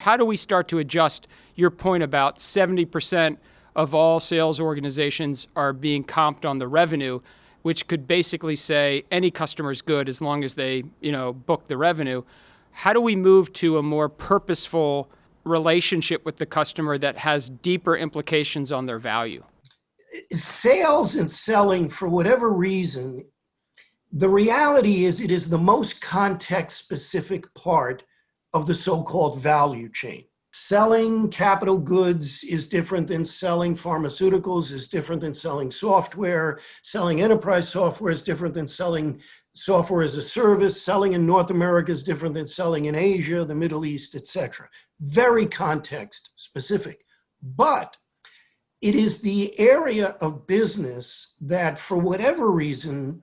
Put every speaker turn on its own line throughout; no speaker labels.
How do we start to adjust your point about 70% of all sales organizations are being comped on the revenue, which could basically say any customer's good as long as they, book the revenue. How do we move to a more purposeful relationship with the customer that has deeper implications on their value?
Sales and selling, for whatever reason, the reality is it is the most context-specific part of the so-called value chain. Selling capital goods is different than selling pharmaceuticals, is different than selling software. Selling enterprise software is different than selling software as a service. Selling in North America is different than selling in Asia, the Middle East, etc. Very context-specific. But it is the area of business that, for whatever reason,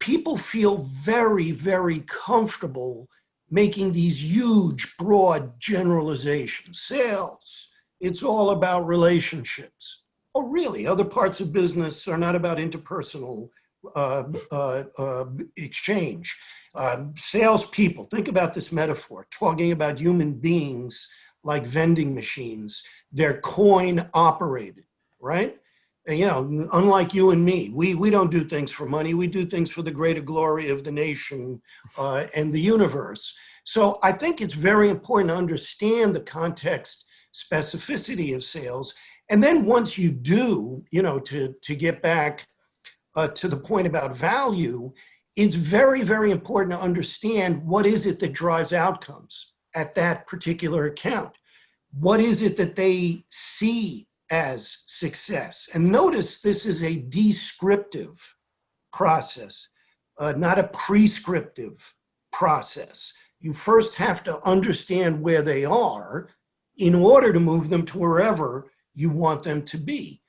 people feel very, very comfortable making these huge, broad generalizations. Sales, it's all about relationships. Oh, really? Other parts of business are not about interpersonal exchange. Salespeople, think about this metaphor, talking about human beings like vending machines. They're coin operated, right? And, unlike you and me, we don't do things for money. We do things for the greater glory of the nation and the universe. So I think it's very important to understand the context specificity of sales. And then once you do, to get back to the point about value, it's very, very important to understand what is it that drives outcomes at that particular account. What is it that they see as success? And notice this is a descriptive process, not a prescriptive process. You first have to understand where they are in order to move them to wherever you want them to be.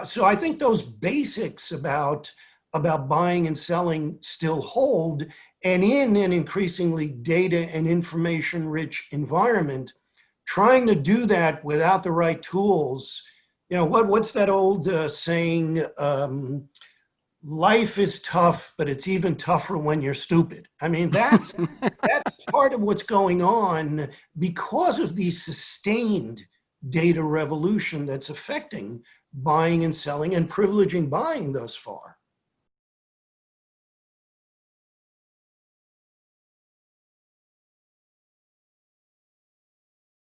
So I think those basics about buying and selling still hold. And in an increasingly data and information-rich environment, trying to do that without the right tools, what's that old saying? Life is tough, but it's even tougher when you're stupid. I mean, that's part of what's going on because of the sustained data revolution that's affecting buying and selling and privileging buying thus far.